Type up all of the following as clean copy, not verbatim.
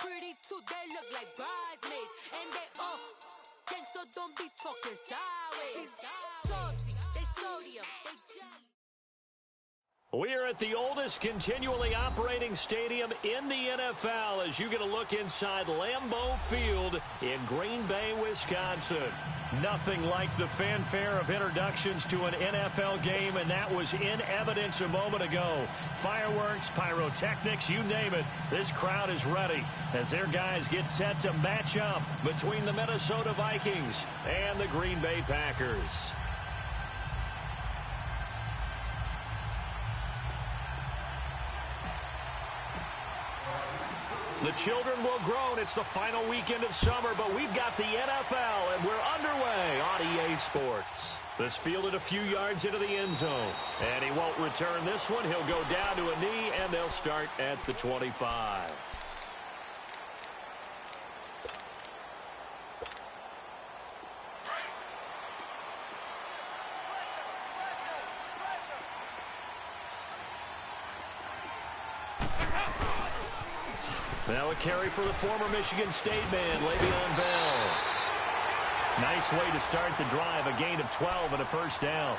pretty too, they look like bridesmaids. And they all gang, so don't be talking sideways. Salty, they sodium, they jelly. We're at the oldest continually operating stadium in the NFL as you get a look inside Lambeau Field in Green Bay, Wisconsin. Nothing like the fanfare of introductions to an NFL game, and that was in evidence a moment ago. Fireworks, pyrotechnics, you name it. This crowd is ready as their guys get set to match up between the Minnesota Vikings and the Green Bay Packers. The children will groan. It's the final weekend of summer, but we've got the NFL, and we're underway on EA Sports. This fielded a few yards into the end zone, and he won't return this one. He'll go down to a knee, and they'll start at the 25. Now a carry for the former Michigan State man, Le'Veon Bell. Nice way to start the drive, a gain of 12 and a first down.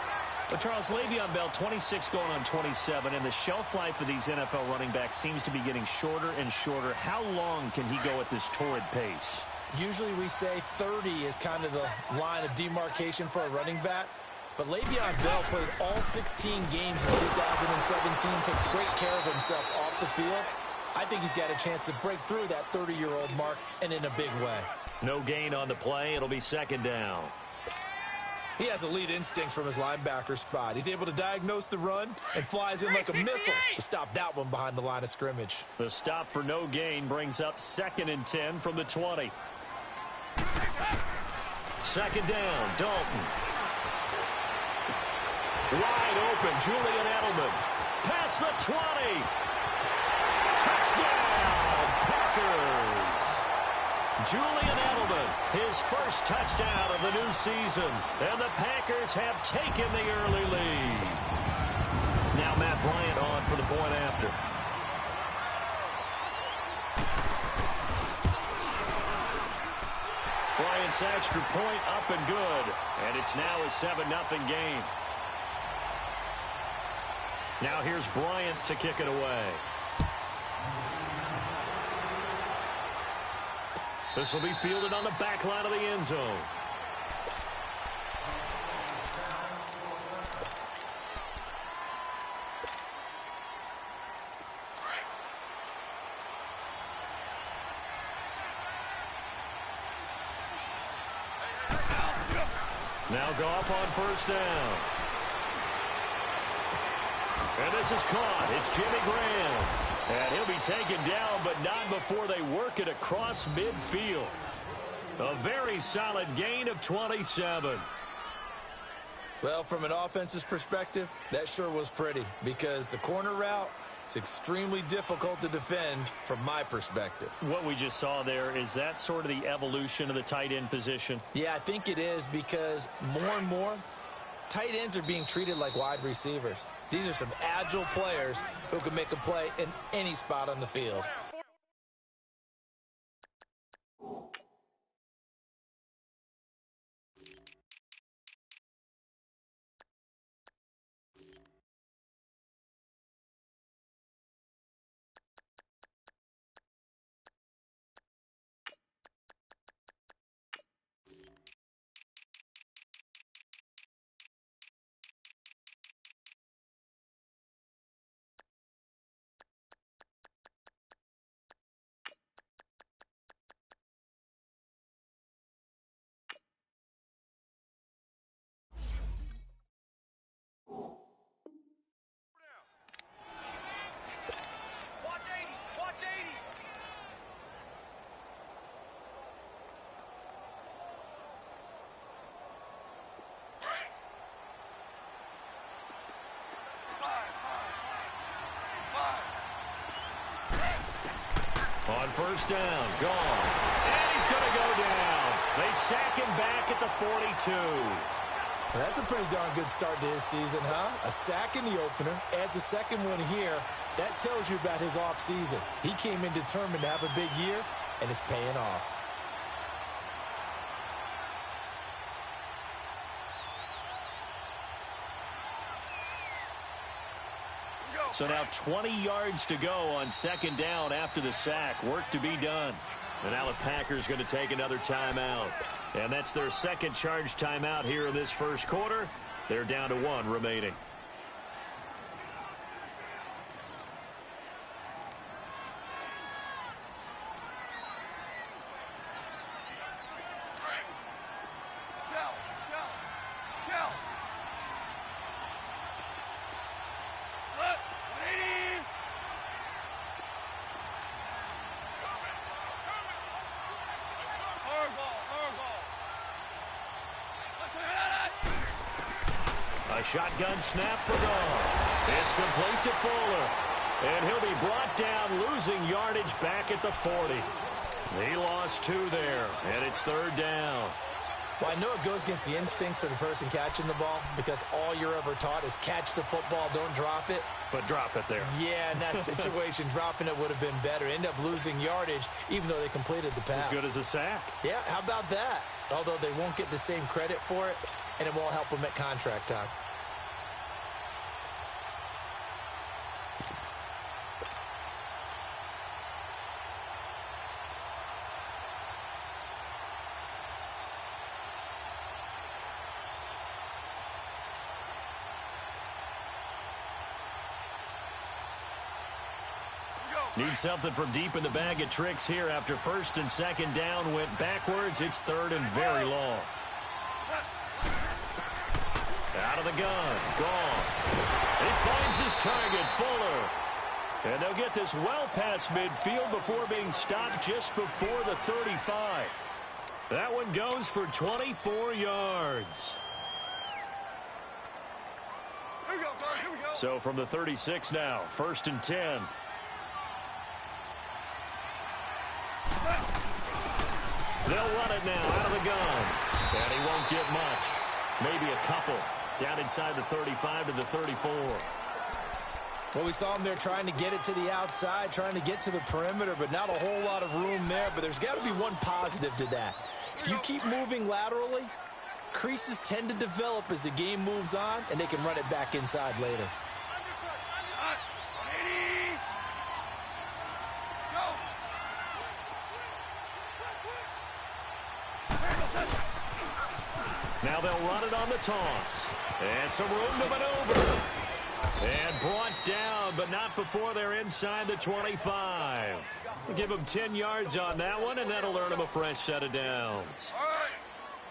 But Charles, Le'Veon Bell, 26 going on 27, and the shelf life of these NFL running backs seems to be getting shorter and shorter. How long can he go at this torrid pace? Usually we say 30 is kind of the line of demarcation for a running back. But Le'Veon Bell played all 16 games in 2017, takes great care of himself off the field. I think he's got a chance to break through that 30-year-old mark, and in a big way. No gain on the play. It'll be second down. He has elite instincts from his linebacker spot. He's able to diagnose the run and flies in like a missile to stop that one behind the line of scrimmage. The stop for no gain brings up 2nd and 10 from the 20. Second down, Dalton. Wide open, Julian Edelman. Past the 20. Touchdown, Packers! Julian Edelman, his first touchdown of the new season. And the Packers have taken the early lead. Now Matt Bryant on for the point after. Bryant's extra point up and good. And it's now a 7-0 game. Now here's Bryant to kick it away. This will be fielded on the back line of the end zone. Now Goff on first down. And this is caught. It's Jimmy Graham. And he'll be taken down, but not before they work it across midfield. A very solid gain of 27. Well, from an offensive perspective, that sure was pretty because the corner route is extremely difficult to defend from my perspective. What we just saw there, is that sort of the evolution of the tight end position? Yeah, I think it is because more and more, tight ends are being treated like wide receivers. These are some agile players who can make a play in any spot on the field. On first down, gone. And he's going to go down. They sack him back at the 42. Well, that's a pretty darn good start to his season, huh? A sack in the opener, adds a second one here. That tells you about his offseason. He came in determined to have a big year, and it's paying off. So now 20 yards to go on second down after the sack. Work to be done. And now the Packers going to take another timeout. And that's their second charge timeout here in this first quarter. They're down to one remaining. Shotgun snap for Goff. It's complete to Fuller. And he'll be brought down, losing yardage back at the 40. He lost 2 there, and it's third down. Well, I know it goes against the instincts of the person catching the ball because all you're ever taught is catch the football, don't drop it. But drop it there. Yeah, in that situation, dropping it would have been better. End up losing yardage, even though they completed the pass. As good as a sack. Yeah, how about that? Although they won't get the same credit for it, and it won't help them at contract time. Need something from deep in the bag of tricks here after first and second down went backwards. It's third and very long. Out of the gun. Gone. He finds his target, Fuller. And they'll get this well past midfield before being stopped just before the 35. That one goes for 24 yards. Here we go, guys. Here we go. So from the 36 now, first and 10. They'll run it now out of the gun. And he won't get much. Maybe a couple. Down inside the 35 to the 34. Well, we saw him there trying to get it to the outside, trying to get to the perimeter, but not a whole lot of room there. But there's got to be one positive to that. If you keep moving laterally, creases tend to develop as the game moves on, and they can run it back inside later. Now they'll run it on the toss. And some room to maneuver. And brought down, but not before they're inside the 25. We'll give them 10 yards on that one, and that'll earn them a fresh set of downs.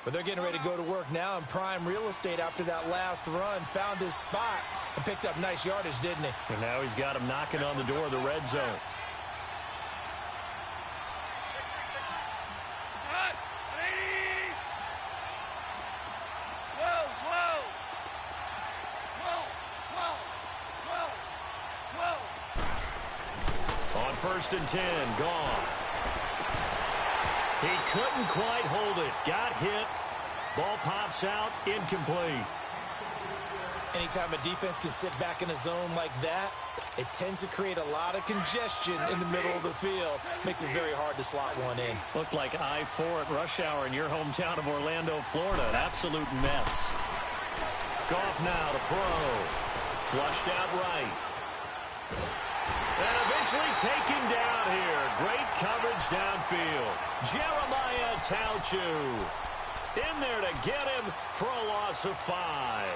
But they're getting ready to go to work now in prime real estate after that last run. Found his spot and picked up nice yardage, didn't he? And now he's got him knocking on the door of the red zone. First and 10, Goff. He couldn't quite hold it. Got hit. Ball pops out, incomplete. Anytime a defense can sit back in a zone like that, it tends to create a lot of congestion in the middle of the field. Makes it very hard to slot one in. Looked like I-4 at rush hour in your hometown of Orlando, Florida. An absolute mess. Goff now to throw. Flushed out right. And eventually taken down here. Great coverage downfield. Jeremiah Tauchu in there to get him for a loss of 5.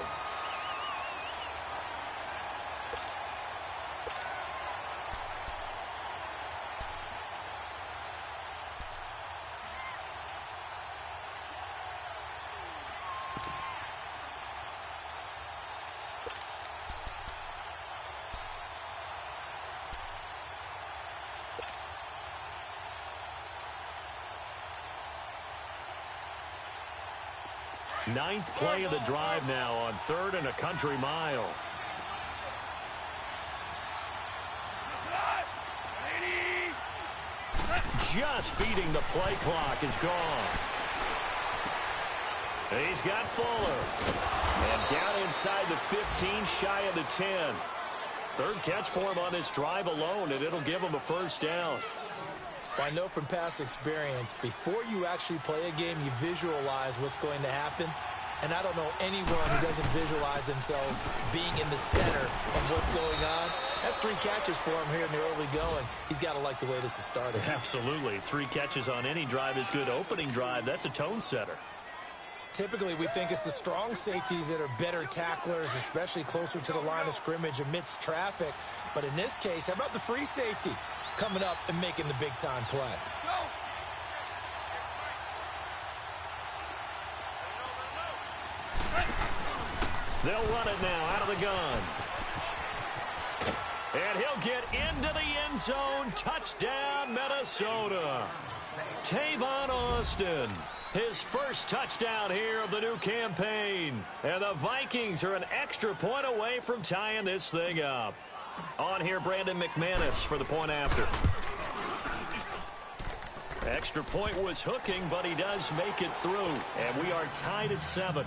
Ninth play of the drive now on third and a country mile. Just beating the play clock is gone. He's got Fuller. And down inside the 15, shy of the 10. Third catch for him on this drive alone, and it'll give him a first down. Well, I know from past experience, before you actually play a game, you visualize what's going to happen. And I don't know anyone who doesn't visualize themselves being in the center of what's going on. That's 3 catches for him here in the early going. He's got to like the way this is started. Absolutely. 3 catches on any drive is good. Opening drive, that's a tone setter. Typically, we think it's the strong safeties that are better tacklers, especially closer to the line of scrimmage amidst traffic. But in this case, how about the free safety coming up and making the big-time play? They'll run it now out of the gun. And he'll get into the end zone. Touchdown, Minnesota. Tavon Austin, his first touchdown here of the new campaign. And the Vikings are an extra point away from tying this thing up. On here, Brandon McManus for the point after. Extra point was hooking, but he does make it through. And we are tied at 7.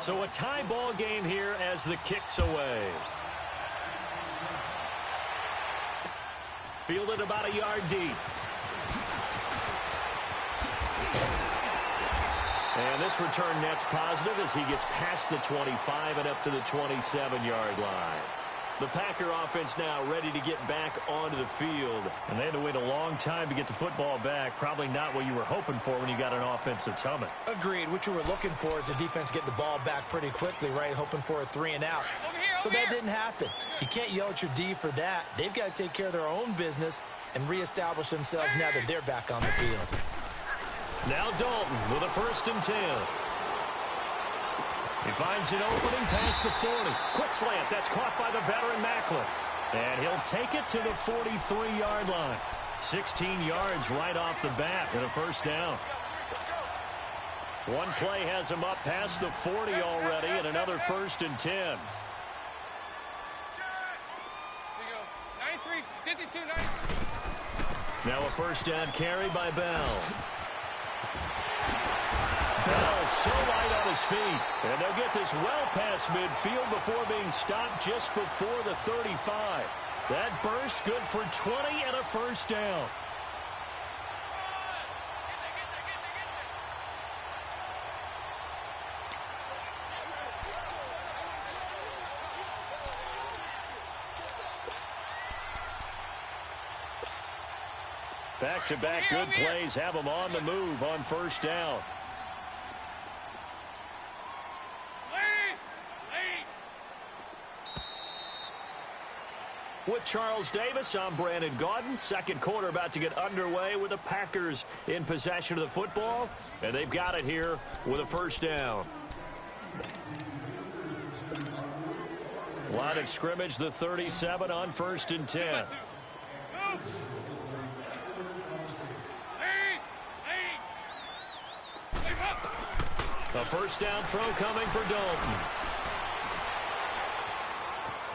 So a tie ball game here as the kick's away. Fielded about a yard deep. And this return net's positive as he gets past the 25 and up to the 27-yard line. The Packer offense now ready to get back onto the field. And they had to wait a long time to get the football back. Probably not what you were hoping for when you got an offense that's humming. Agreed. What you were looking for is the defense getting the ball back pretty quickly, right? Hoping for a 3 and out. So that didn't happen. You can't yell at your D for that. They've got to take care of their own business and reestablish themselves now that they're back on the field. Now Dalton with a 1st and 10. He finds an opening past the 40. Quick slant. That's caught by the veteran Macklin. And he'll take it to the 43-yard line. 16 yards right off the bat and a first down. One play has him up past the 40 already and another 1st and 10. 52, Now a first down carry by Bell. Bell so light on his feet. And they'll get this well past midfield before being stopped just before the 35. That burst good for 20 and a first down. Back-to-back good plays have them on the move on first down. With Charles Davis, I'm Brandon Gaudin. Second quarter about to get underway with the Packers in possession of the football. And they've got it here with a first down. Line of scrimmage, the 37 on 1st and 10. A first down throw coming for Dalton.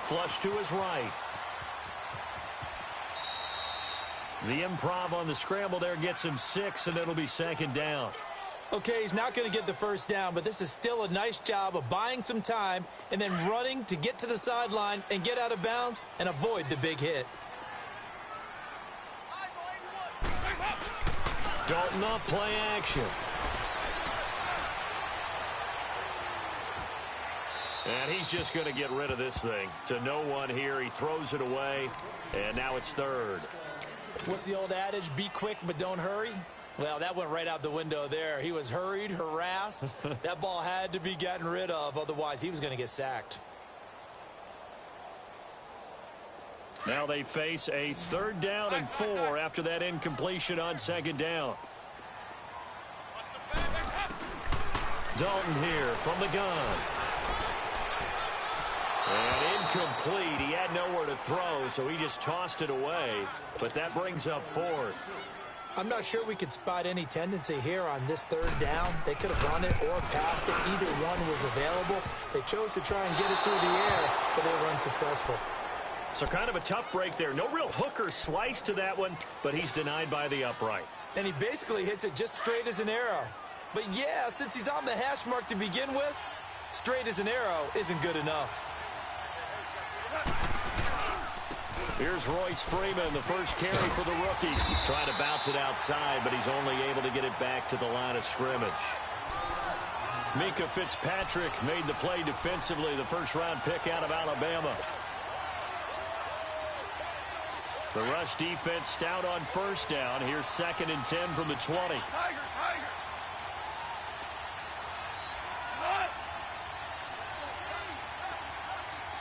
Flush to his right. The improv on the scramble there gets him 6, and it'll be 2nd down. Okay, he's not going to get the first down, but this is still a nice job of buying some time and then running to get to the sideline and get out of bounds and avoid the big hit. Dalton off play action. And he's just going to get rid of this thing. To no one here. He throws it away, and now it's 3rd. What's the old adage? Be quick, but don't hurry. Well, that went right out the window there. He was hurried, harassed. That ball had to be gotten rid of. Otherwise, he was going to get sacked. Now they face a 3rd down and 4 after that incompletion on 2nd down. Dalton here from the gun. And incomplete. He had nowhere to throw, so he just tossed it away. But that brings up 4th. I'm not sure we could spot any tendency here on this 3rd down. They could have run it or passed it. Either one was available. They chose to try and get it through the air, but they were unsuccessful. So kind of a tough break there. No real hook or slice to that one, but he's denied by the upright. And he basically hits it just straight as an arrow. But yeah, since he's on the hash mark to begin with, straight as an arrow isn't good enough. Here's Royce Freeman, the first carry for the rookie. Trying to bounce it outside, but he's only able to get it back to the line of scrimmage. Mika Fitzpatrick made the play defensively, the first-round pick out of Alabama. The rush defense stout on first down. Here's 2nd and 10 from the 20. Tiger.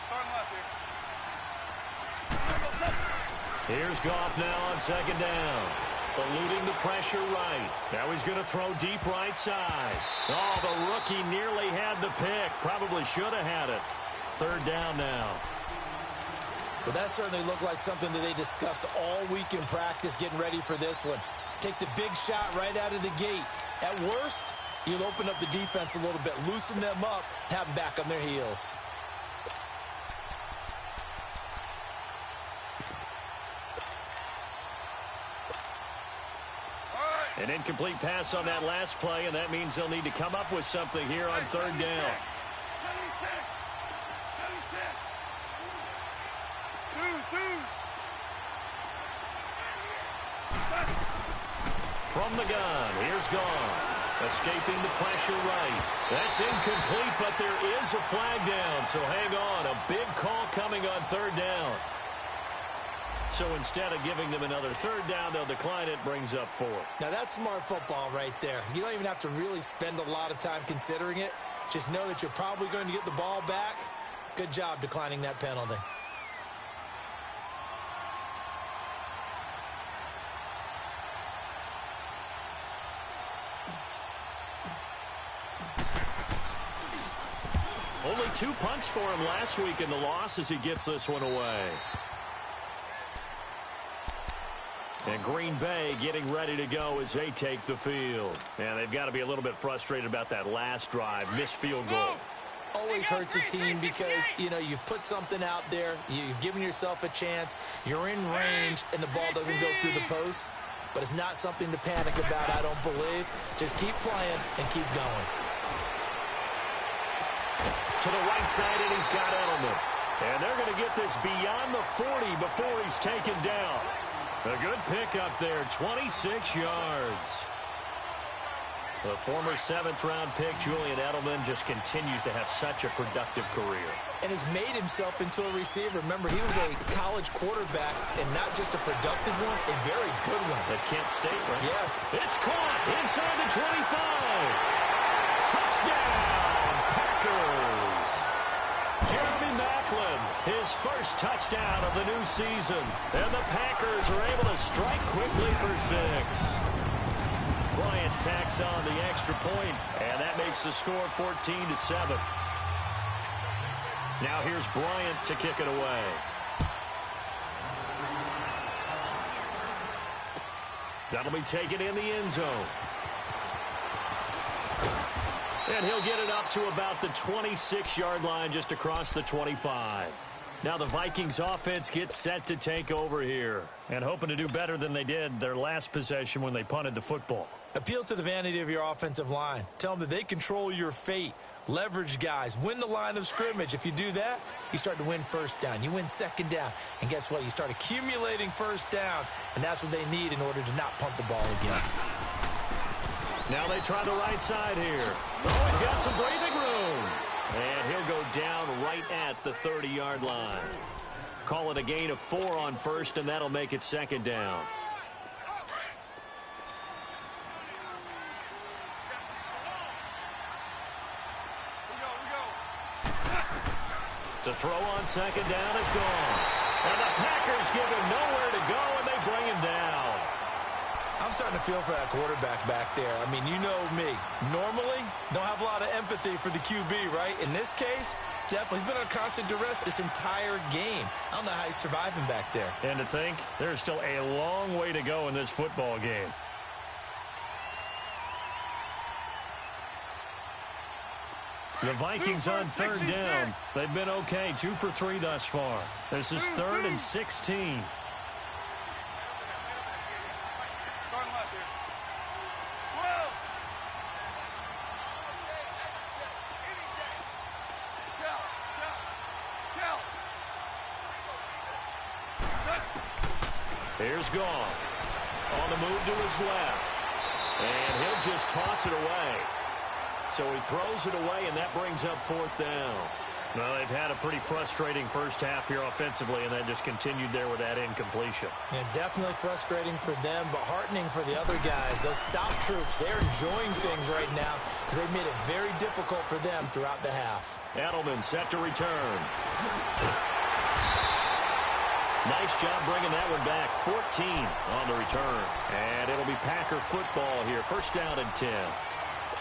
Starting left here. Here's Goff now on 2nd down. Eluding the pressure right. Now he's going to throw deep right side. Oh, the rookie nearly had the pick. Probably should have had it. 3rd down now. Well, that certainly looked like something that they discussed all week in practice getting ready for this one. Take the big shot right out of the gate. At worst, you'll open up the defense a little bit, loosen them up, have them back on their heels. An incomplete pass on that last play, and that means they'll need to come up with something here on 3rd down. 76. From the gun, here's Goff. Escaping the pressure right. That's incomplete, but there is a flag down, so hang on. A big call coming on 3rd down. So instead of giving them another 3rd down, they'll decline it, brings up 4. Now that's smart football right there. You don't even have to really spend a lot of time considering it. Just know that you're probably going to get the ball back. Good job declining that penalty. Only 2 punts for him last week in the loss as he gets this one away. And Green Bay getting ready to go as they take the field. And they've got to be a little bit frustrated about that last drive. Missed field goal. Always hurts a team because, you know, you've put something out there. You've given yourself a chance. You're in range, and the ball doesn't go through the post. But it's not something to panic about, I don't believe. Just keep playing and keep going. To the right side, and he's got Edelman. And they're going to get this beyond the 40 before he's taken down. A good pickup there, 26 yards. The former 7th-round pick, Julian Edelman, just continues to have such a productive career. And has made himself into a receiver. Remember, he was a college quarterback, and not just a productive one, a very good one. At Kent State, right? Yes. It's caught inside the 25. Touchdown, Packers. Jeremy Maclin, his first touchdown of the new season. And the Packers are able to strike quickly for 6. Bryant tacks on the extra point, and that makes the score 14-7. Now here's Bryant to kick it away. That'll be taken in the end zone. And he'll get it up to about the 26-yard line, just across the 25. Now the Vikings offense gets set to take over here, and hoping to do better than they did their last possession when they punted the football. Appeal to the vanity of your offensive line. Tell them that they control your fate. Leverage guys. Win the line of scrimmage. If you do that, you start to win first down. You win second down. And guess what? You start accumulating first downs, and that's what they need in order to not punt the ball again. Now they try the right side here. Oh, he's got some breathing room. And he'll go down right at the 30-yard line. Call it a gain of 4 on first, and that'll make it second down. To throw on second down is gone. And the Packers give him nowhere to go, and they bring him down. I'm starting to feel for that quarterback back there. I mean, you know me. Normally, don't have a lot of empathy for the QB, right? In this case, definitely. He's been on constant duress this entire game. I don't know how he's surviving back there. And to think, there's still a long way to go in this football game. The Vikings on third down. They've been okay, 2 for 3 thus far. This is 3rd and 16. Starting left here. Here's Goff. On the move to his left. And he'll just toss it away. So he throws it away, and that brings up 4th down. Well, they've had a pretty frustrating first half here offensively, and then just continued there with that incompletion. Yeah, definitely frustrating for them, but heartening for the other guys. Those stop troops, they're enjoying things right now because they've made it very difficult for them throughout the half. Edelman set to return. Nice job bringing that one back. 14 on the return. And it'll be Packer football here. First down and 10.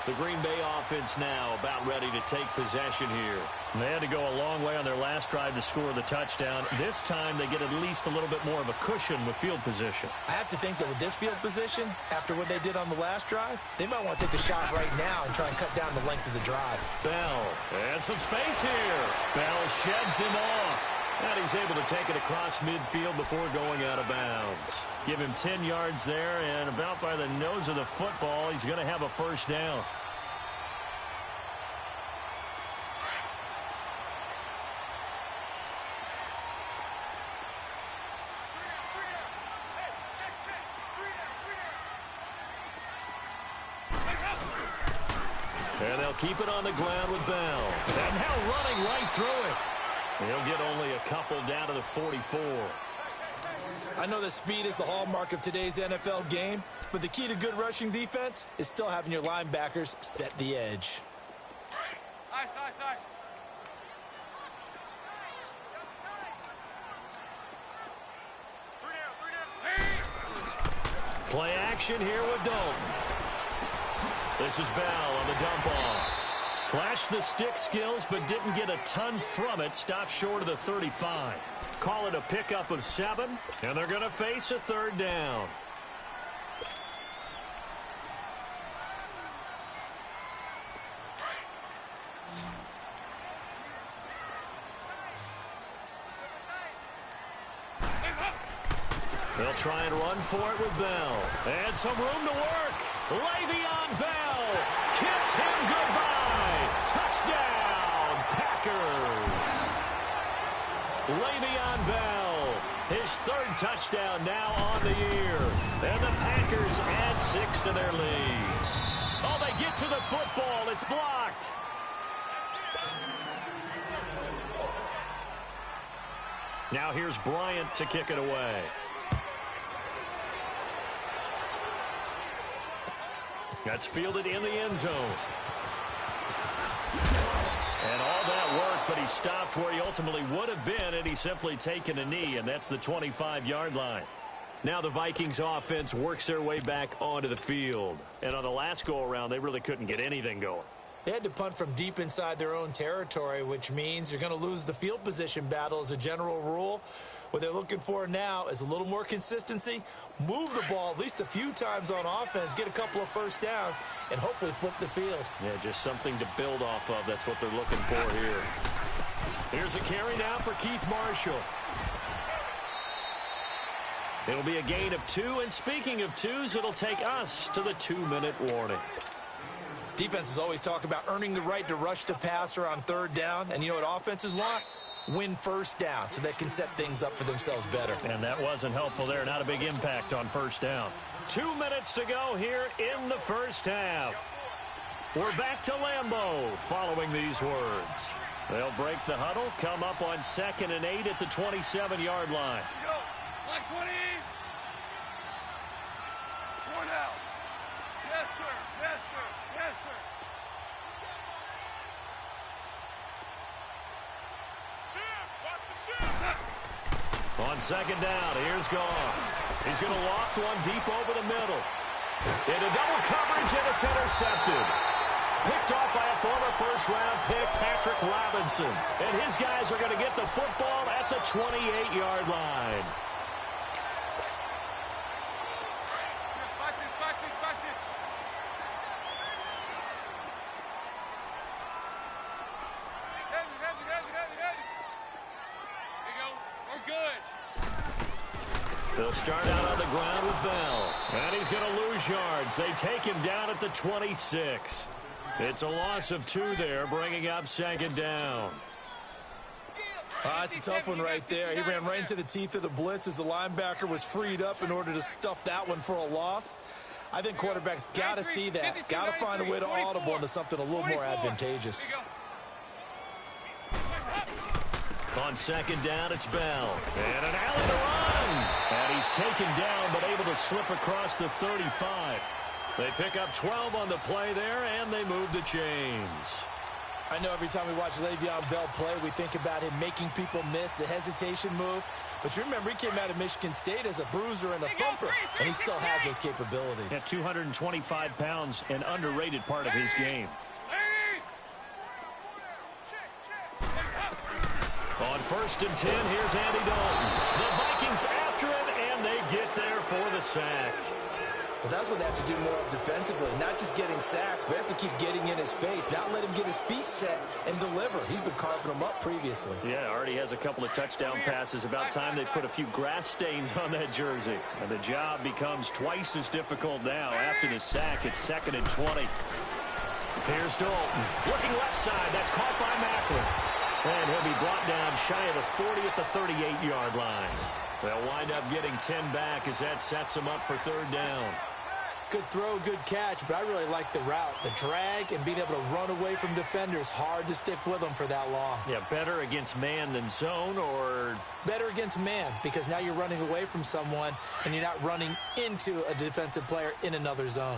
The Green Bay offense now about ready to take possession here. They had to go a long way on their last drive to score the touchdown. This time they get at least a little bit more of a cushion with field position. I have to think that with this field position, after what they did on the last drive, they might want to take a shot right now and try and cut down the length of the drive. Bell, and some space here. Bell sheds him off. And he's able to take it across midfield before going out of bounds. Give him 10 yards there, and about by the nose of the football, he's going to have a first down. And they'll keep it on the ground with Bell. And now running right through it. He'll get only a couple down to the 44. I know that speed is the hallmark of today's NFL game, but the key to good rushing defense is still having your linebackers set the edge. Play action here with Dalton. This is Bell on the dump off. Flashed the stick skills, but didn't get a ton from it. Stopped short of the 35. Call it a pickup of 7, and they're going to face a 3rd down. They'll try and run for it with Bell. And some room to work. Le'Veon Bell. Kiss him goodbye. Touchdown, Packers. Le'Veon Bell, his 3rd touchdown now on the year. And the Packers add 6 to their lead. Oh, they get to the football. It's blocked. Now here's Bryant to kick it away. That's fielded in the end zone. And all that work, but he stopped where he ultimately would have been, and he's simply taken a knee, and that's the 25-yard line. Now the Vikings offense works their way back onto the field. And on the last go-around, they really couldn't get anything going. They had to punt from deep inside their own territory, which means you're going to lose the field position battle as a general rule. What they're looking for now is a little more consistency, move the ball at least a few times on offense, get a couple of first downs, and hopefully flip the field. Yeah, just something to build off of. That's what they're looking for here. Here's a carry now for Keith Marshall. It'll be a gain of 2, and speaking of 2s, it'll take us to the 2-minute warning. Defenses always talk about earning the right to rush the passer on 3rd down, and you know what offenses want? Win first down so they can set things up for themselves better. And that wasn't helpful there. Not a big impact on first down. 2 minutes to go here in the first half. We're back to Lambeau following these words. They'll break the huddle, come up on 2nd and 8 at the 27-yard line. Go. Black 20. One out. Yes, sir. Yes, sir. Yes, sir. On 2nd down, here's Goff. He's going to loft one deep over the middle. Into double coverage, and it's intercepted. Picked off by a former first-round pick, Patrick Robinson. And his guys are going to get the football at the 28-yard line. They'll start out on the ground with Bell. And he's going to lose yards. They take him down at the 26. It's a loss of 2 there, bringing up 2nd down. It's a tough one right there. He ran right into the teeth of the blitz as the linebacker was freed up in order to stuff that one for a loss. I think quarterbacks got to see that. Got to find a way to audible into something a little more advantageous. On second down, it's Bell. And an alley to run. And he's taken down, but able to slip across the 35. They pick up 12 on the play there, and they move the chains. I know every time we watch Le'Veon Bell play, we think about him making people miss the hesitation move. But you remember, he came out of Michigan State as a bruiser and a thumper, and he still has those capabilities. At 225 pounds, an underrated part of his game. On 1st and 10, here's Andy Dalton. The Vikings after him, and they get there for the sack. Well, that's what they have to do more of defensively. Not just getting sacks, but have to keep getting in his face. Not let him get his feet set and deliver. He's been carving them up previously. Yeah, already has a couple of touchdown passes. About time they put a few grass stains on that jersey. And the job becomes twice as difficult now. After the sack, it's 2nd and 20. Here's Dalton. Looking left side. That's caught by Macklin. And he'll be brought down shy of the 40 at the 38-yard line. They'll wind up getting 10 back as that sets them up for 3rd down. Good throw, good catch, but I really like the route. The drag and being able to run away from defenders, hard to stick with them for that long. Yeah, better against man than zone, or? Better against man, because now you're running away from someone and you're not running into a defensive player in another zone.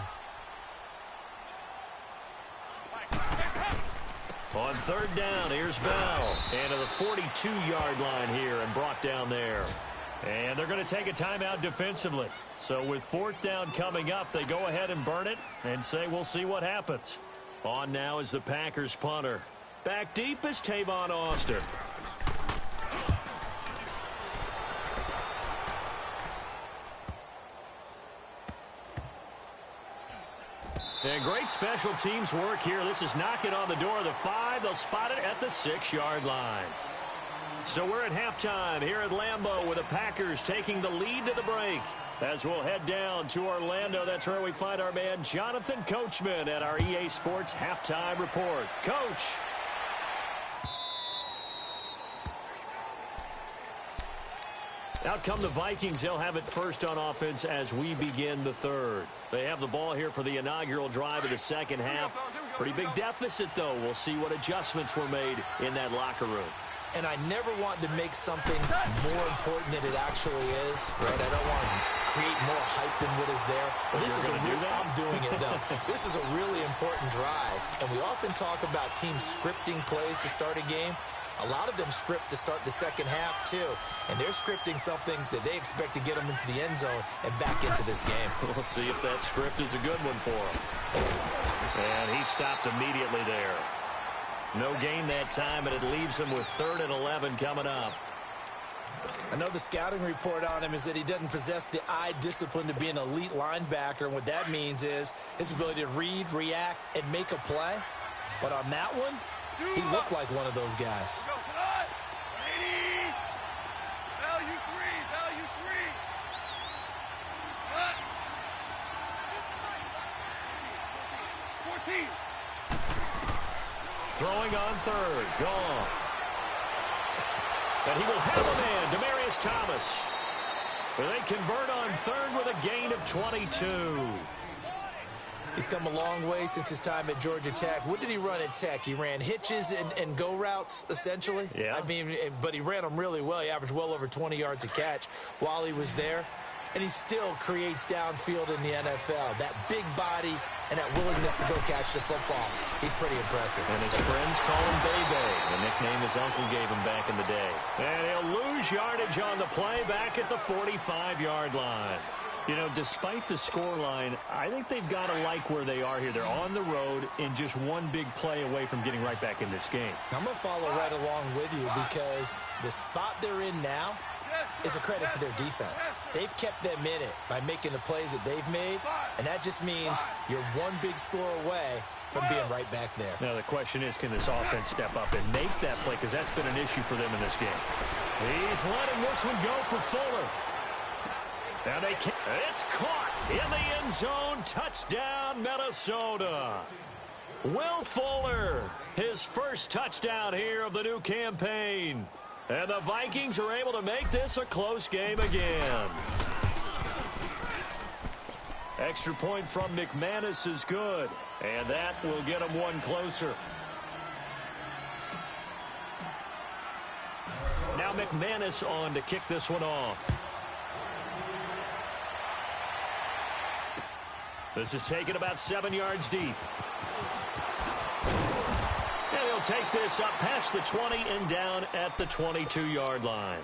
On 3rd down, here's Bell. And to the 42-yard line here and brought down there. And they're going to take a timeout defensively. So with 4th down coming up, they go ahead and burn it and say we'll see what happens. On now is the Packers punter. Back deep is Tavon Auster. And great special teams work here. This is knocking on the door of the 5. They'll spot it at the 6-yard line. So we're at halftime here at Lambeau with the Packers taking the lead to the break. As we'll head down to Orlando, that's where we find our man Jonathan Coachman at our EA Sports Halftime Report. Coach. Out come the Vikings. They'll have it first on offense as we begin the 3rd. They have the ball here for the inaugural drive of the second half. Pretty big deficit, though. We'll see what adjustments were made in that locker room. And I never want to make something more important than it actually is, right? I don't want to create more hype than what is there. But this is I'm doing it, though. This is a really important drive. And we often talk about teams scripting plays to start a game. A lot of them script to start the second half, too. And they're scripting something that they expect to get them into the end zone and back into this game. We'll see if that script is a good one for them. And he stopped immediately there. No gain that time, and it leaves him with 3rd and 11 coming up. I know the scouting report on him is that he doesn't possess the eye discipline to be an elite linebacker, and what that means is his ability to read, react, and make a play. But on that one, he looked like one of those guys. Value three. Cut. 14. Throwing on 3rd. Goff. And he will have a man, Demaryius Thomas. They convert on 3rd with a gain of 22. He's come a long way since his time at Georgia Tech. What did he run at Tech? He ran hitches and go routes, essentially. Yeah. I mean, but he ran them really well. He averaged well over 20 yards a catch while he was there. And he still creates downfield in the NFL. That big body and that willingness to go catch the football. He's pretty impressive. And his friends call him Bebe, the nickname his uncle gave him back in the day. And he'll lose yardage on the play back at the 45-yard line. You know, despite the scoreline, I think they've got to like where they are here. They're on the road and just one big play away from getting right back in this game. I'm going to follow right along with you because the spot they're in now is a credit to their defense. They've kept them in it by making the plays that they've made, and that just means you're one big score away from being right back there. Now, the question is, can this offense step up and make that play? Because that's been an issue for them in this game. He's letting this one go for Fuller. Now they can't. It's caught in the end zone. Touchdown, Minnesota. Will Fuller, his first touchdown here of the new campaign. And the Vikings are able to make this a close game again. Extra point from McManus is good, and that will get him one closer. Now McManus on to kick this one off. This is taken about 7 yards deep. And he'll take this up past the 20 and down at the 22-yard line.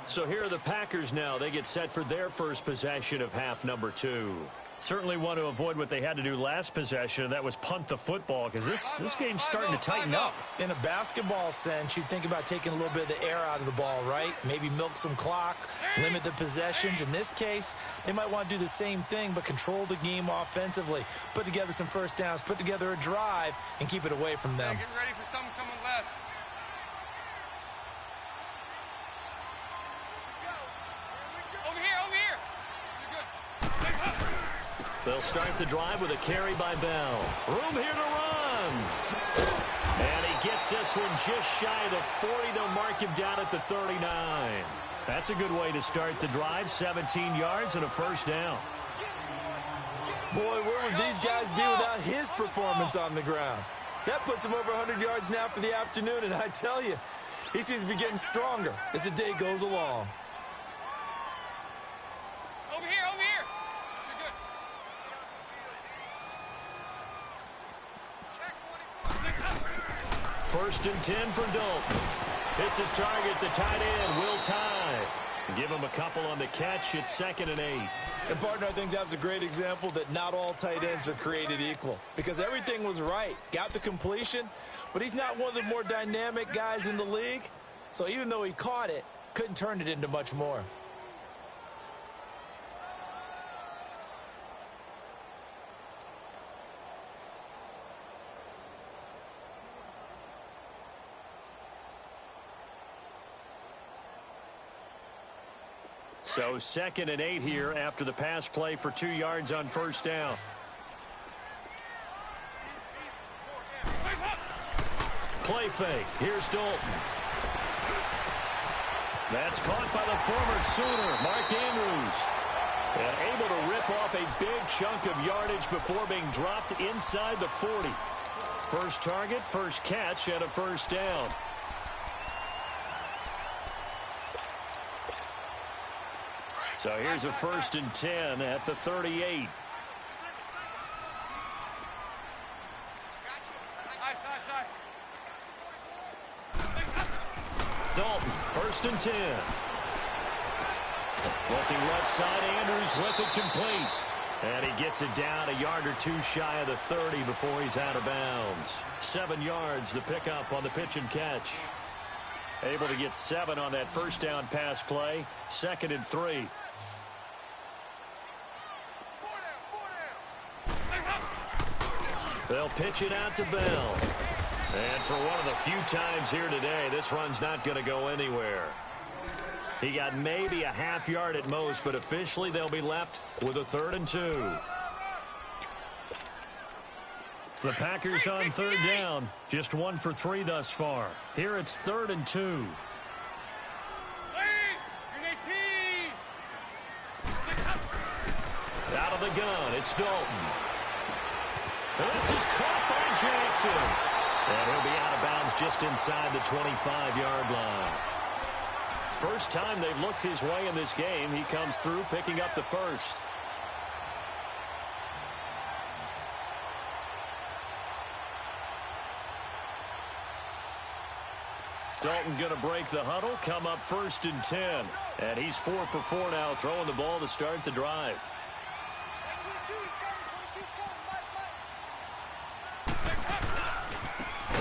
So here are the Packers now. They get set for their first possession of half number 2. Certainly want to avoid what they had to do last possession, and that was punt the football, because this game's starting to tighten up. In a basketball sense, you think about taking a little bit of the air out of the ball, right? Maybe milk some clock, limit the possessions. In this case, they might want to do the same thing, but control the game offensively. Put together some first downs, put together a drive, and keep it away from them. Get ready for something coming left. Over here, over here. You're good. They'll start the drive with a carry by Bell. Room here to run. And he gets this one just shy of the 40. They'll mark him down at the 39. That's a good way to start the drive. 17 yards and a first down. Boy, where would these guys be without his performance on the ground? That puts him over 100 yards now for the afternoon, and I tell you, he seems to be getting stronger as the day goes along. Over here, over here. First and 10 for Dalton. Hits his target, the tight end, Will Tye. Give him a couple on the catch. It's 2nd and 8. And, partner, I think that's a great example that not all tight ends are created equal, because everything was right. Got the completion, but he's not one of the more dynamic guys in the league. So even though he caught it, couldn't turn it into much more. So 2nd and 8 here after the pass play for 2 yards on first down. Play fake. Here's Dalton. That's caught by the former Sooner, Mark Andrews. And able to rip off a big chunk of yardage before being dropped inside the 40. First target, first catch, and a first down. So here's a 1st and 10 at the 38. Dalton, 1st and 10. Looking left side, Andrews with it complete. And he gets it down a yard or two shy of the 30 before he's out of bounds. 7 yards, the pickup on the pitch and catch. Able to get 7 on that first down pass play. 2nd and 3. They'll pitch it out to Bell. And for one of the few times here today, this run's not going to go anywhere. He got maybe a half yard at most, but officially they'll be left with a 3rd and 2. The Packers on 3rd down. Just 1 for 3 thus far. Here it's 3rd and 2. Out of the gun, it's Dalton. This is caught by Jackson. And he'll be out of bounds just inside the 25-yard line. First time they've looked his way in this game. He comes through picking up the first. Dalton going to break the huddle, come up 1st and 10. And he's 4 for 4 now, throwing the ball to start the drive.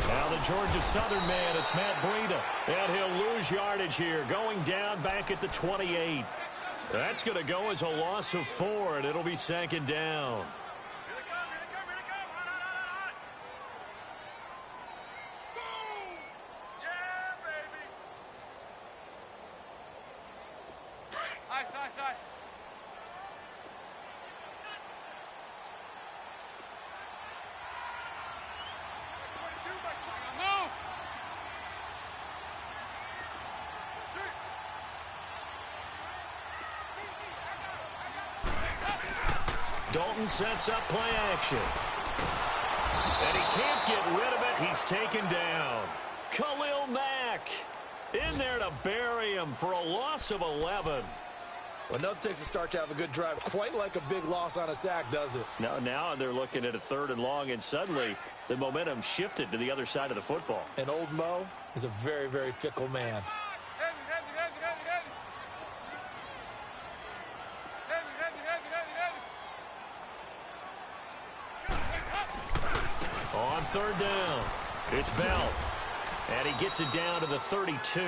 Now the Georgia Southern man, it's Matt Breida. And he'll lose yardage here, going down back at the 28. That's going to go as a loss of 4, and it'll be 2nd down. Dalton sets up play action. And he can't get rid of it. He's taken down. Khalil Mack in there to bury him for a loss of 11. Well, nothing takes a start to have a good drive. Quite like a big loss on a sack, does it? Now they're looking at a 3rd and long, and suddenly the momentum shifted to the other side of the football. And old Mo is a very, very fickle man. On 3rd down, it's Bell. And he gets it down to the 32.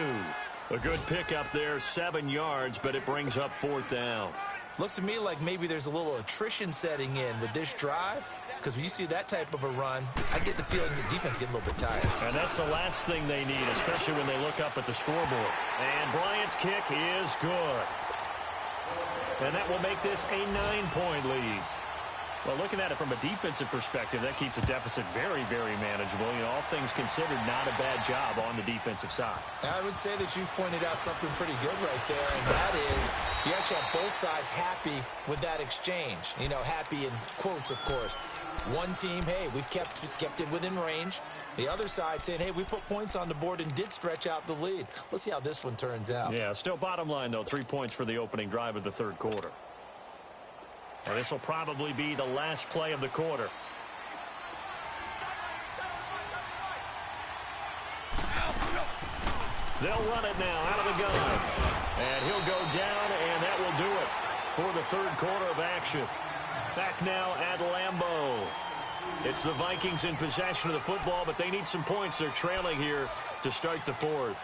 A good pickup there, 7 yards, but it brings up 4th down. Looks to me like maybe there's a little attrition setting in with this drive, because when you see that type of a run, I get the feeling the defense getting a little bit tired. And that's the last thing they need, especially when they look up at the scoreboard. And Bryant's kick is good. And that will make this a 9-point lead. Well, looking at it from a defensive perspective, that keeps the deficit very, very manageable. You know, all things considered, not a bad job on the defensive side. I would say that you've pointed out something pretty good right there, and that is you actually have both sides happy with that exchange. You know, happy in quotes, of course. One team, hey, we've kept it within range. The other side saying, hey, we put points on the board and did stretch out the lead. Let's see how this one turns out. Yeah, still bottom line, though, 3 points for the opening drive of the 3rd quarter. And this will probably be the last play of the quarter. They'll run it now out of the gun. And he'll go down, and that will do it for the 3rd quarter of action. Back now at Lambeau. It's the Vikings in possession of the football, but they need some points. They're trailing here to start the 4th.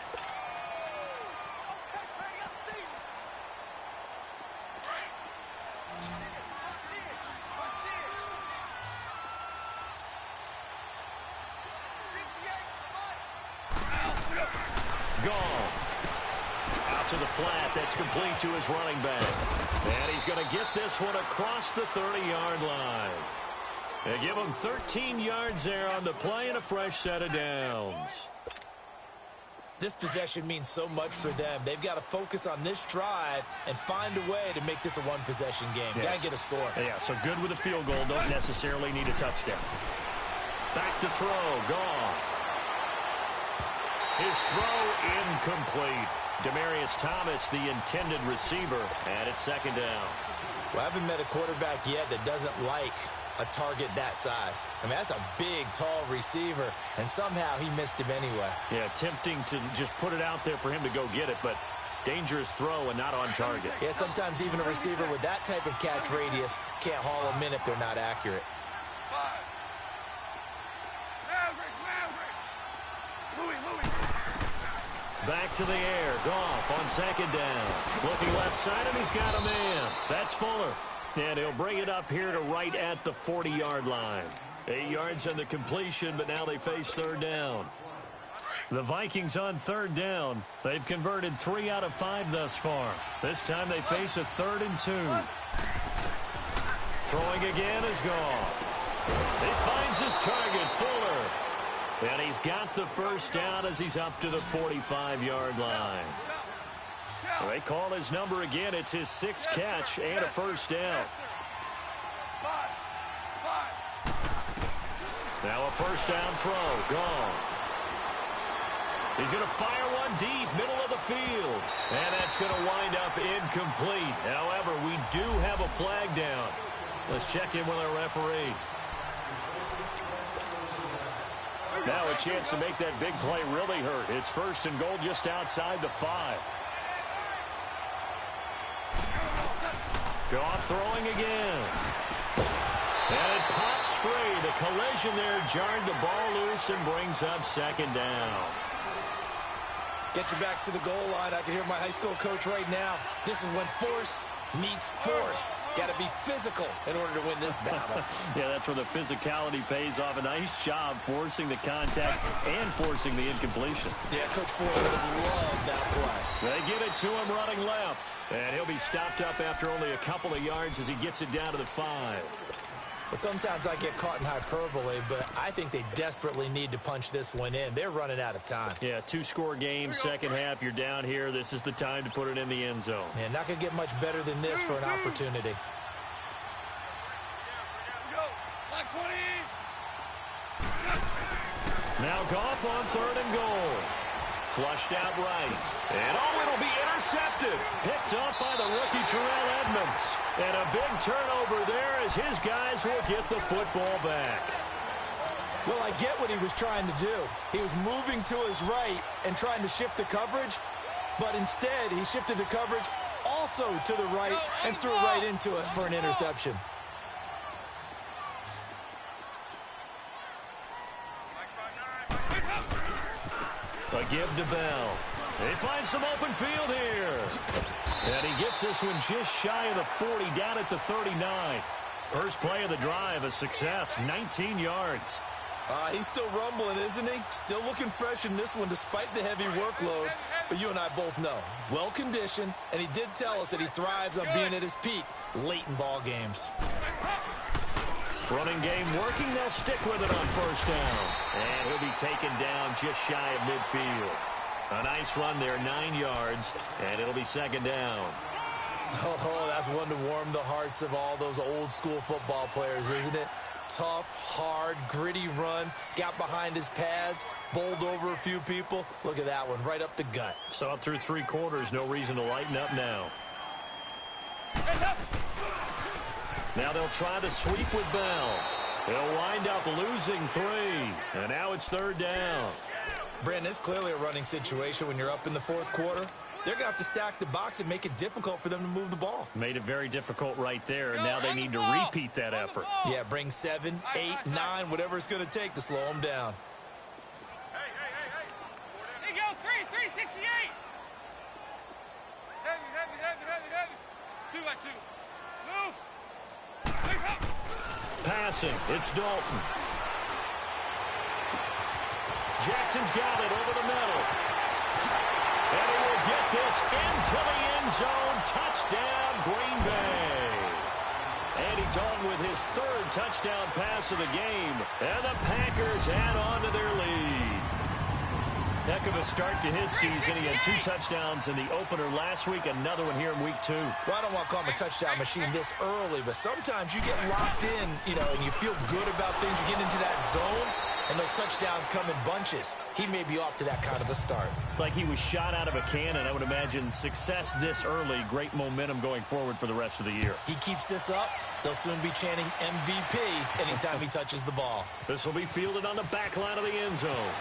To the flat, that's complete to his running back. And he's going to get this one across the 30-yard line. They give him 13 yards there on the play and a fresh set of downs. This possession means so much for them. They've got to focus on this drive and find a way to make this a one-possession game. Yes. Got to get a score. Yeah, so good with a field goal. Don't necessarily need a touchdown. Back to throw. Goff. His throw incomplete. Demaryius Thomas, the intended receiver, and it's 2nd down. Well, I haven't met a quarterback yet that doesn't like a target that size. I mean, that's a big, tall receiver, and somehow he missed him anyway. Yeah, tempting to just put it out there for him to go get it, but dangerous throw and not on target. Yeah, sometimes even a receiver with that type of catch radius can't haul them in if they're not accurate. Back to the air. Goff on 2nd down. Looking left side, and he's got a man. That's Fuller. And he'll bring it up here to right at the 40-yard line. 8 yards on the completion, but now they face 3rd down. The Vikings on 3rd down. They've converted 3 out of 5 thus far. This time they face a 3rd and 2. Throwing again is Goff. He finds his target, Fuller. And he's got the 1st down as he's up to the 45-yard line. They call his number again. It's his 6th catch and a 1st down. Now a 1st down throw. Gone. He's going to fire one deep, middle of the field. And that's going to wind up incomplete. However, we do have a flag down. Let's check in with our referee. Now a chance to make that big play really hurt. It's 1st and goal just outside the 5. Goff throwing again. And it pops free. The collision there jarred the ball loose and brings up 2nd down. Get your backs to the goal line. I can hear my high school coach right now. This is when force meets force. Got to be physical in order to win this battle. Yeah, that's where the physicality pays off. A nice job forcing the contact and forcing the incompletion. Yeah, Coach Ford would love that play. They give it to him running left. And he'll be stopped up after only a couple of yards as he gets it down to the 5. Well, sometimes I get caught in hyperbole, but I think they desperately need to punch this one in. They're running out of time. Yeah, 2-score game, second half. You're down here. This is the time to put it in the end zone. Yeah, not going to get much better than this for an opportunity. Now Goff on 3rd and goal. Flushed out right. And it'll be intercepted. Picked off by the rookie Terrell Edmonds. And a big turnover there as his guys will get the football back. Well, I get what he was trying to do. He was moving to his right and trying to shift the coverage, but instead he shifted the coverage also to the right and threw right into it for an interception. A give to Bell. They find some open field here. And he gets this one just shy of the 40, down at the 39. First play of the drive, a success, 19 yards. He's still rumbling, isn't he? Still looking fresh in this one despite the heavy workload. But you and I both know, well-conditioned, and he did tell us that he thrives on being at his peak late in ball games. Running game working, they'll stick with it on 1st down. And he'll be taken down just shy of midfield. A nice run there, 9 yards, and it'll be 2nd down. Oh, that's one to warm the hearts of all those old-school football players, isn't it? Tough, hard, gritty run, got behind his pads, bowled over a few people. Look at that one, right up the gut. Saw it through 3 quarters, no reason to lighten up now. Now they'll try the sweep with Bell. They'll wind up losing 3, and now it's 3rd down. Brandon, it's clearly a running situation when you're up in the 4th quarter. They're going to have to stack the box and make it difficult for them to move the ball. Made it very difficult right there, and now they need to repeat that effort. Yeah, bring 7, 8, 9, whatever it's going to take to slow them down. Hey, go, 368. Heavy. 2 by 2. Move. Passing, it's Dalton. Jackson's got it over the middle. And he will get this into the end zone. Touchdown, Green Bay. Andy Dalton with his 3rd touchdown pass of the game. And the Packers add on to their lead. Heck of a start to his season. He had 2 touchdowns in the opener last week, another one here in week 2. Well, I don't want to call him a touchdown machine this early, but sometimes you get locked in, and you feel good about things. You get into that zone, and those touchdowns come in bunches. He may be off to that kind of a start. It's like he was shot out of a cannon. I would imagine success this early, great momentum going forward for the rest of the year. He keeps this up, they'll soon be chanting MVP anytime he touches the ball. This will be fielded on the back line of the end zone.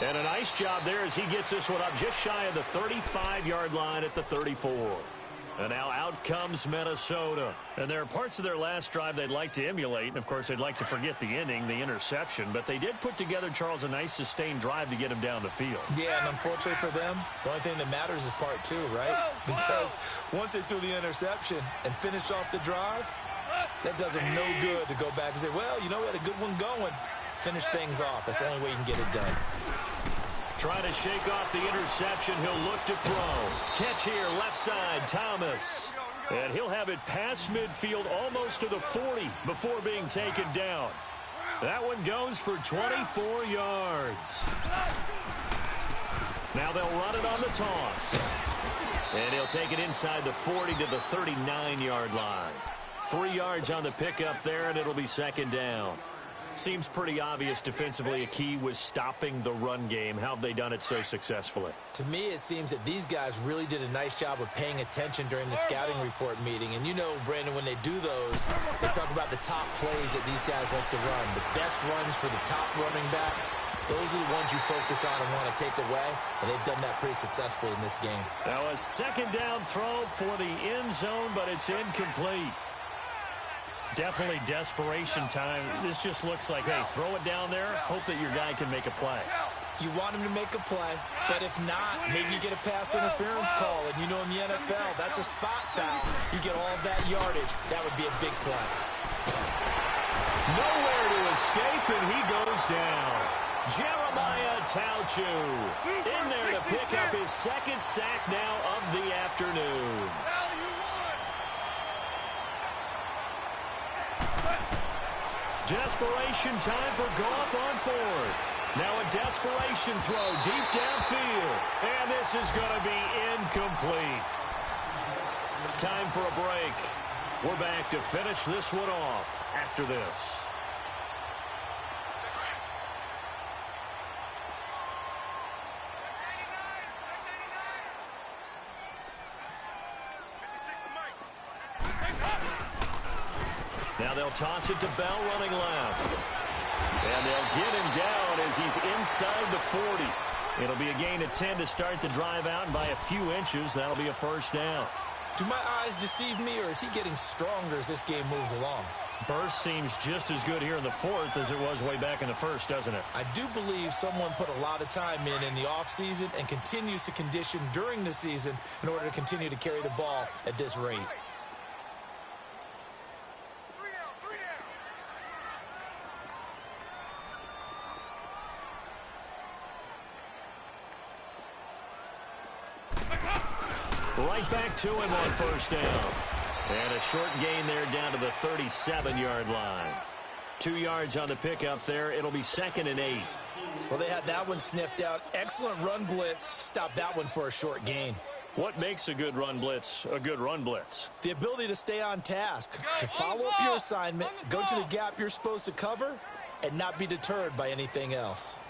And a nice job there as he gets this one up just shy of the 35-yard line at the 34. And now out comes Minnesota. And there are parts of their last drive they'd like to emulate. And, of course, they'd like to forget the inning, the interception. But they did put together, Charles, a nice sustained drive to get him down the field. Yeah, and unfortunately for them, the only thing that matters is part 2, right? Because once they threw the interception and finished off the drive, that does them no good to go back and say, well, we had a good one going. Finish things off. That's the only way you can get it done. Trying to shake off the interception. He'll look to throw. Catch here, left side, Thomas. And he'll have it past midfield almost to the 40 before being taken down. That one goes for 24 yards. Now they'll run it on the toss. And he'll take it inside the 40 to the 39-yard line. 3 yards on the pickup there, and it'll be 2nd down. Seems pretty obvious defensively a key was stopping the run game. How have they done it so successfully? To me, it seems that these guys really did a nice job of paying attention during the scouting report meeting. And Brandon, when they do those, they talk about the top plays that these guys like to run. The best runs for the top running back, those are the ones you focus on and want to take away. And they've done that pretty successfully in this game. Now a 2nd down throw for the end zone, but it's incomplete. Definitely desperation time. This just looks like, hey, throw it down there, hope that your guy can make a play. You want him to make a play, but if not, maybe you get a pass interference call. And in the NFL, that's a spot foul. You get all of that yardage. That would be a big play. Nowhere to escape, and he goes down. Jeremiah Tauchu in there to pick up his 2nd sack now of the afternoon. Desperation time for Goff on 4th. Now a desperation throw deep downfield. And this is going to be incomplete. Time for a break. We're back to finish this one off after this. Now they'll toss it to Bell running left. And they'll get him down as he's inside the 40. It'll be a gain of 10 to start the drive out, and by a few inches, that'll be a first down. Do my eyes deceive me, or is he getting stronger as this game moves along? Burst seems just as good here in the fourth as it was way back in the first, doesn't it? I do believe someone put a lot of time in the offseason and continues to condition during the season in order to continue to carry the ball at this rate. Right back to him on first down. And a short gain there down to the 37-yard line. 2 yards on the pickup there. It'll be 2nd and 8. Well, they had that one sniffed out. Excellent run blitz. Stop that one for a short gain. What makes a good run blitz a good run blitz? The ability to stay on task, to follow up your assignment, go to the gap you're supposed to cover, and not be deterred by anything else.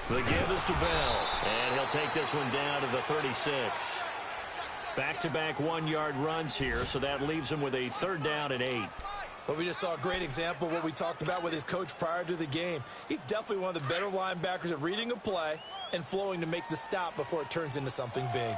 The give is to Bell, and he'll take this one down to the 36. Back-to-back 1-yard runs here, so that leaves him with a 3rd down and 8. Well, we just saw a great example of what we talked about with his coach prior to the game. He's definitely one of the better linebackers at reading a play and flowing to make the stop before it turns into something big.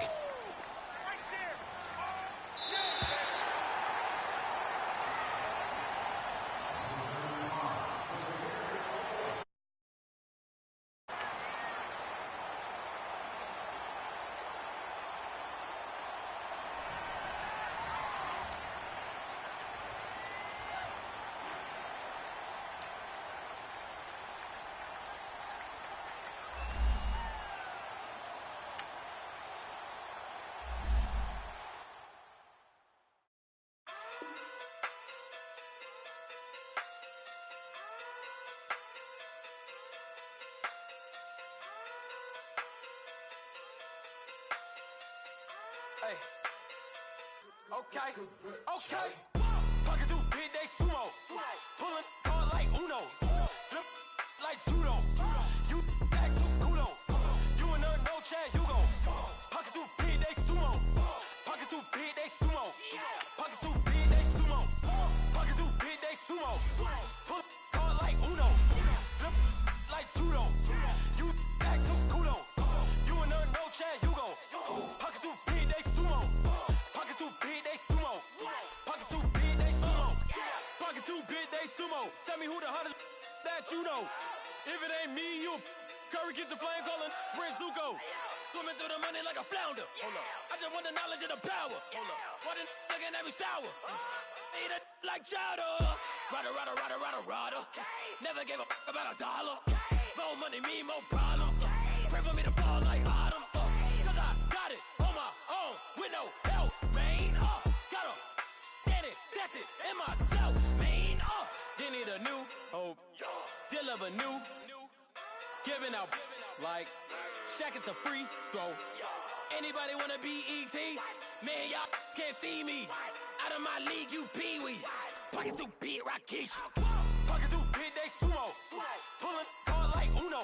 Hey. Okay. Pocket through big day sumo. Pulling card like Uno. Flip like judo. You act too culo. You and her no chance, you go. Pocket through big day sumo. Pocket through big day sumo. Pocket through big day sumo. Pocket through big day sumo. Pull card like Uno. Flip like judo. You act too culo. You and her no chance, you go. Pocket through big day sumo. Pocket through big day sumo. Pocket through big day sumo. Pocket through big day sumo. Tell me who the hottest that you know. If it ain't me, you Curry gets the flame calling Prince Zuko. Swimming through the money like a flounder. Hold up. I just want the knowledge and the power. Hold up. Why the looking at me sour? Eat it like chowder. Rada. Never gave a about $1. More money, me, more problems. Pray for me to fall like autumn. Cause I got it on my own with no help, man. Got a daddy, that's it, in myself, man. They need a new hope. Deal of a new. Giving out like Shaq at the free throw. Anybody wanna be ET? Man, y'all can't see me. Out of my league, you pee-wee. Pocket through big Rakish. Pocket through big day sumo. Pulling card like Uno.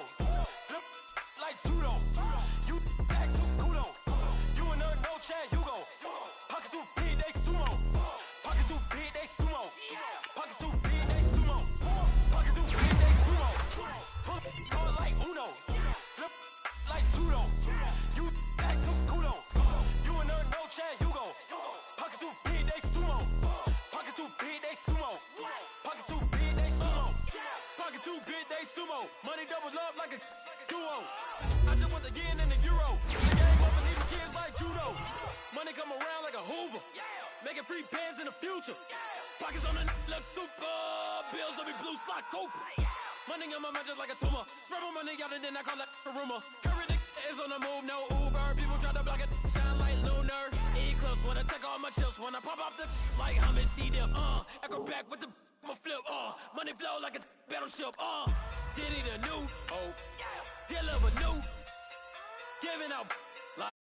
Flip like judo. You act too culo. You and her no chance, you go. Pocket through big day sumo. Pocket through big day sumo. Pocket through big day sumo. Pocket through big day sumo. Pulling card like Uno. Flip like judo. You act too culo. You and her no chance, you go. Pocket through big day sumo. Pocket through big day sumo. Pocket through big day sumo. Pocket through big day sumo. Money doubles up like a duo. I just want the yen and the euro. The game over, need the kids like judo. Money come around like a Hoover. Making free bands in the future. Pockets on the look super. Bills on me blue slot Cooper. Money on my mind just like a tumor. Spread my money out and then I call that a rumor. Curry the is on the move, no Uber. People try to block it, shine like lunar. Eclipse when I take all my chips. When I pop off the like hummus, see them. Echo back with the flip. Money flow like a battleship. Diddy the new hope. Deal of a new. Giving out like